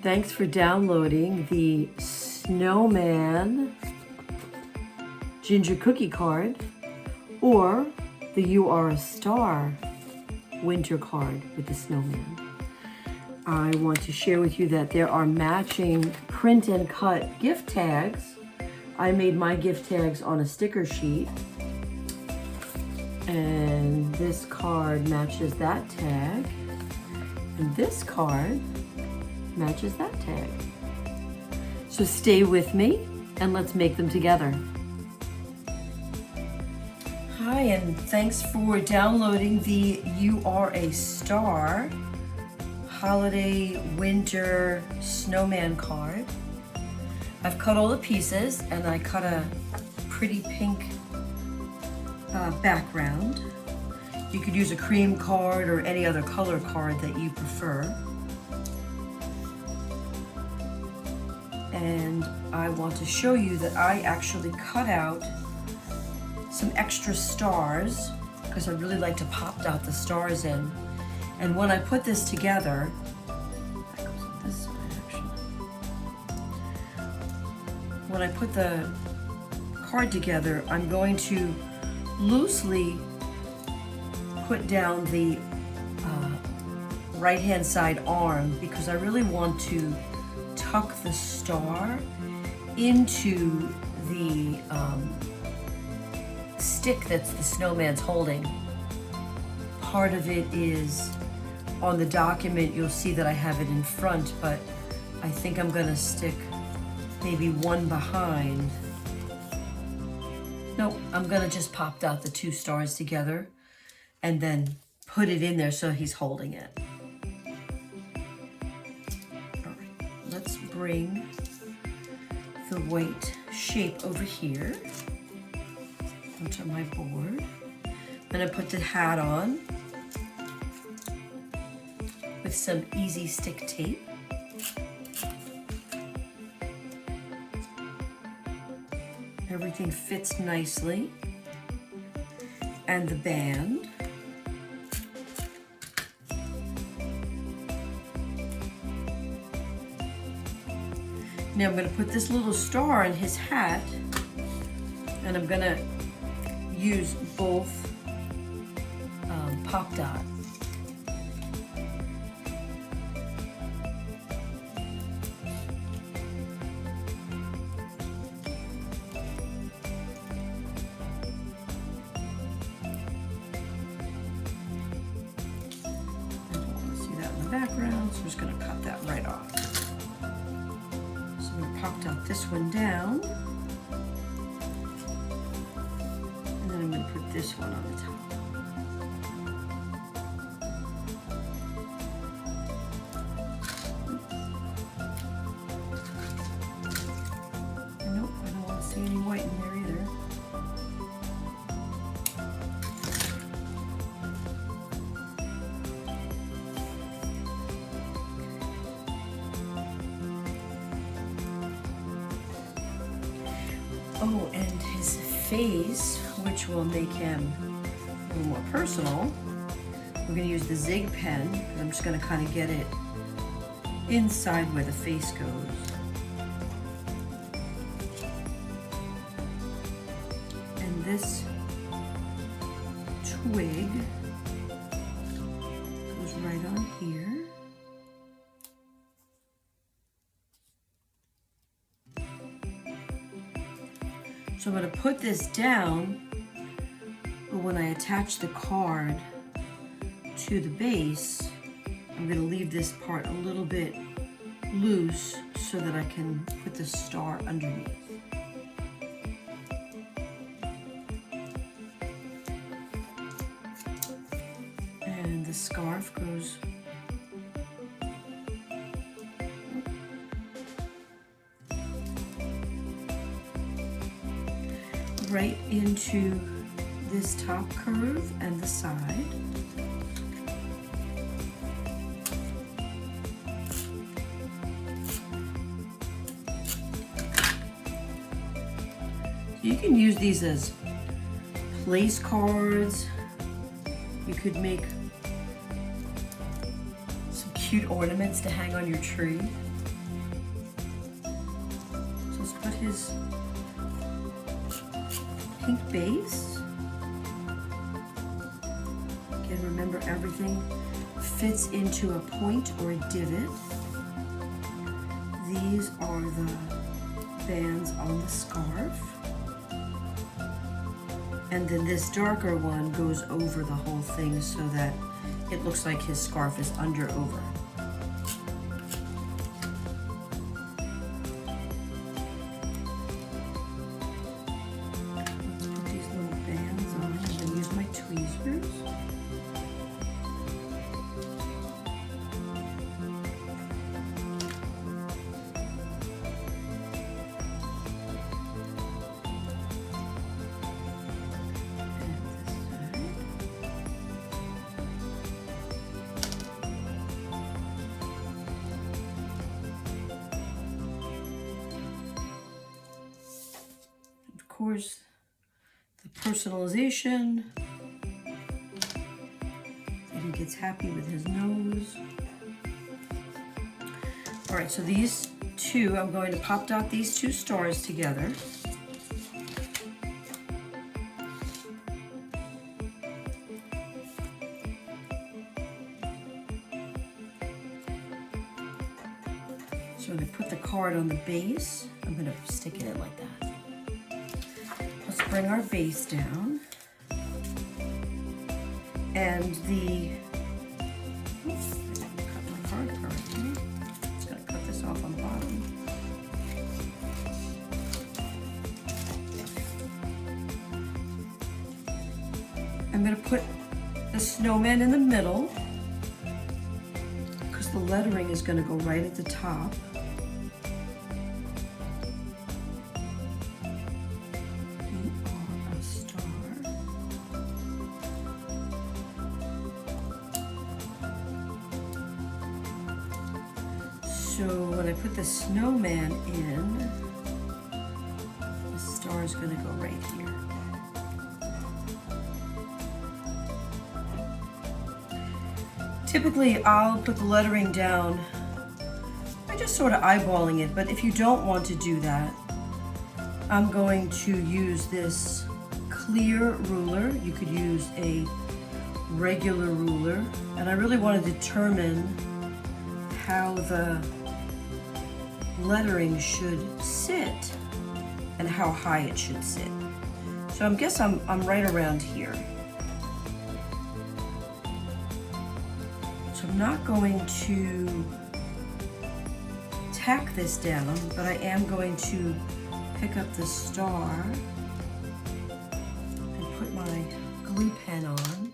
Thanks for downloading the Snowman Ginger Cookie card or the You Are a Star winter card with the snowman. I want to share with you that there are matching print and cut gift tags. I made my gift tags on a sticker sheet, and this card matches that tag, and this card matches that tag. So stay with me and let's make them together. Hi, and thanks for downloading the You Are a Star Holiday Winter Snowman card. I've cut all the pieces and I cut a pretty pink background. You could use a cream card or any other color card that you prefer. And I want to show you that I actually cut out some extra stars because I really like to pop out the stars in. And when I put this together, that goes on this side actually. When I put the card together, I'm going to loosely put down the right-hand side arm because I really want to tuck the star into the stick that's the snowman's holding. Part of it is on the document. You'll see that I have it in front, but I think I'm gonna stick maybe one behind. Nope, I'm gonna just pop out the two stars together and then put it in there so he's holding it. Let's bring the white shape over here onto my board. Then I put the hat on with some easy stick tape. Everything fits nicely. And the band. Now I'm going to put this little star in his hat, and I'm going to use both pop dot. I don't want to see that in the background, so I'm just going to cut that right off. Popped out this one down, and then I'm going to put this one on the top. And nope, I don't want to see any white in there either. Oh, and his face, which will make him a little more personal, we're going to use the Zig pen, because I'm just going to kind of get it inside where the face goes. And this twig goes right on here. So I'm going to put this down, but when I attach the card to the base, I'm going to leave this part a little bit loose so that I can put the star underneath. And the scarf goes right into this top curve and the side. You can use these as place cards. You could make some cute ornaments to hang on your tree. put his pink base. Again, remember everything fits into a point or a divot. These are the bands on the scarf. And then this darker one goes over the whole thing so that it looks like his scarf is under over. Put these little bands on and then use my tweezers. Of course, the personalization, that he gets happy with his nose. All right, so these two, I'm going to pop dot these two stars together. So I'm going to put the card on the base. I'm going to stick it in like that. Let's bring our base down. And the, oops, I didn't cut my card correctly. Just going to cut this off on the bottom. I'm going to put the snowman in the middle because the lettering is going to go right at the top. So when I put the snowman in, the star is going to go right here. Typically, I'll put the lettering down by just sort of eyeballing it, but if you don't want to do that, I'm going to use this clear ruler. You could use a regular ruler, and I really want to determine how the lettering should sit and how high it should sit. So I guess I'm right around here. So I'm not going to tack this down, but I am going to pick up the star and put my glue pen on.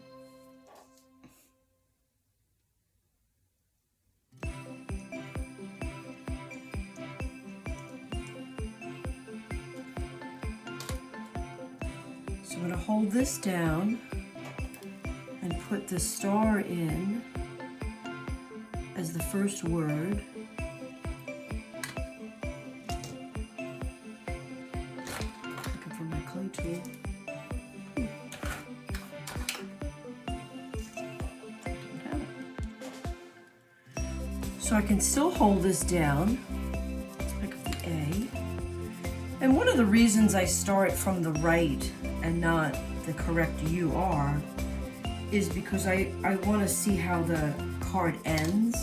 So I'm going to hold this down and put the star in as the first word. Looking for my clay tool. Don't have it. So I can still hold this down. Let's pick up the A. And one of the reasons I start from the right and not the correct UR is because I want to see how the card ends.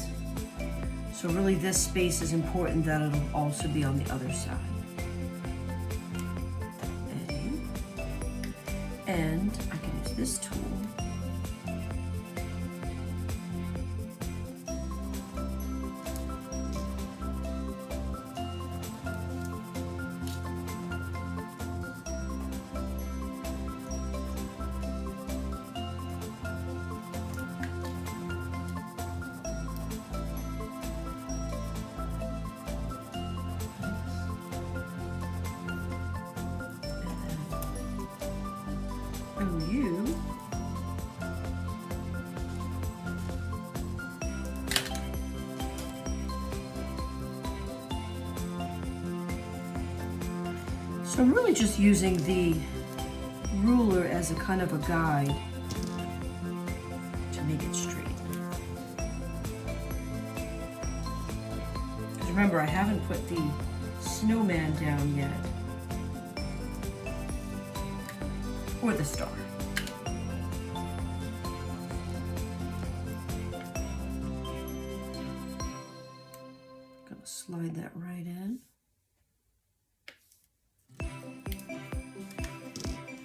So really this space is important that it'll also be on the other side. A. And I can use this tool. OU. So I'm really just using the ruler as a kind of a guide to make it straight. Because remember, I haven't put the snowman down yet. Or the star. Gonna slide that right in. And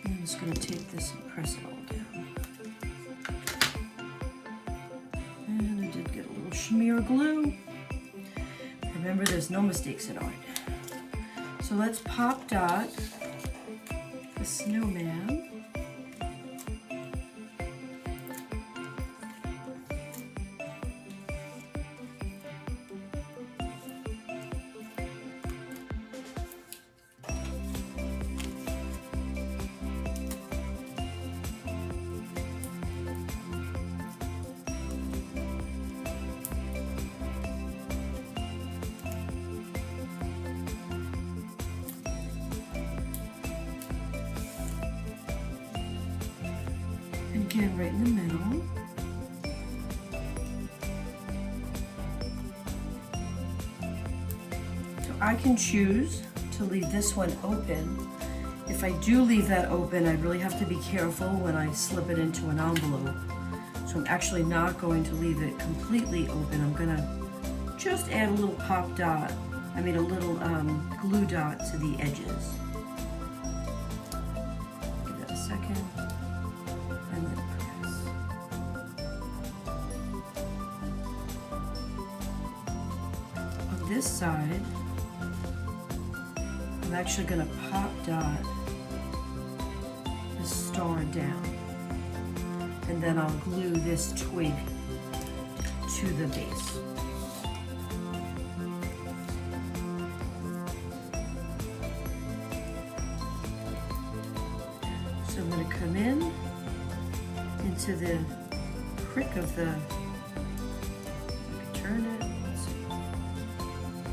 I'm just gonna take this and press it all down. And I did get a little smear glue. Remember, there's no mistakes in art. So let's pop dot the snowman. And again, right in the middle. So I can choose to leave this one open. If I do leave that open, I really have to be careful when I slip it into an envelope. So I'm actually not going to leave it completely open. I'm gonna just add a little pop dot, a little glue dot to the edges. Give that a second. And then press. On this side, I'm actually going to pop dot the star down, and then I'll glue this twig to the base. So I'm going to come into the crick of the, I can turn it, let's see.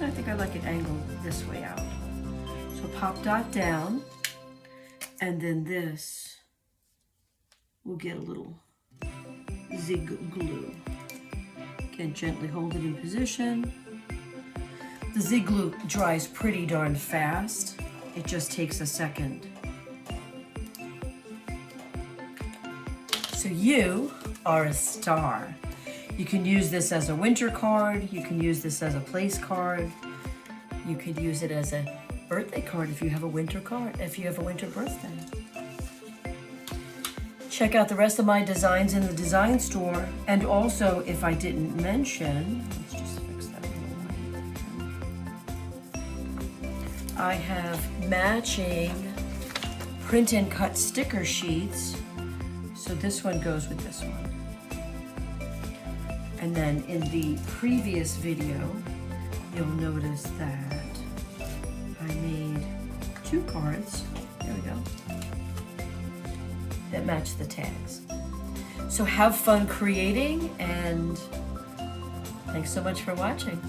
I think I like it angled this way out. So pop dot down, and then this will get a little zig glue. Again, gently hold it in position. The zig glue dries pretty darn fast. It just takes a second. So you are a star. You can use this as a winter card. You can use this as a place card. You could use it as a birthday card if you have a winter card, if you have a winter birthday. Check out the rest of my designs in the design store. And also, if I didn't mention, let's just fix that little light. I have matching print and cut sticker sheets. So this one goes with this one. And then in the previous video, you'll notice that I made 2 cards, there we go, that match the tags. So have fun creating, and thanks so much for watching.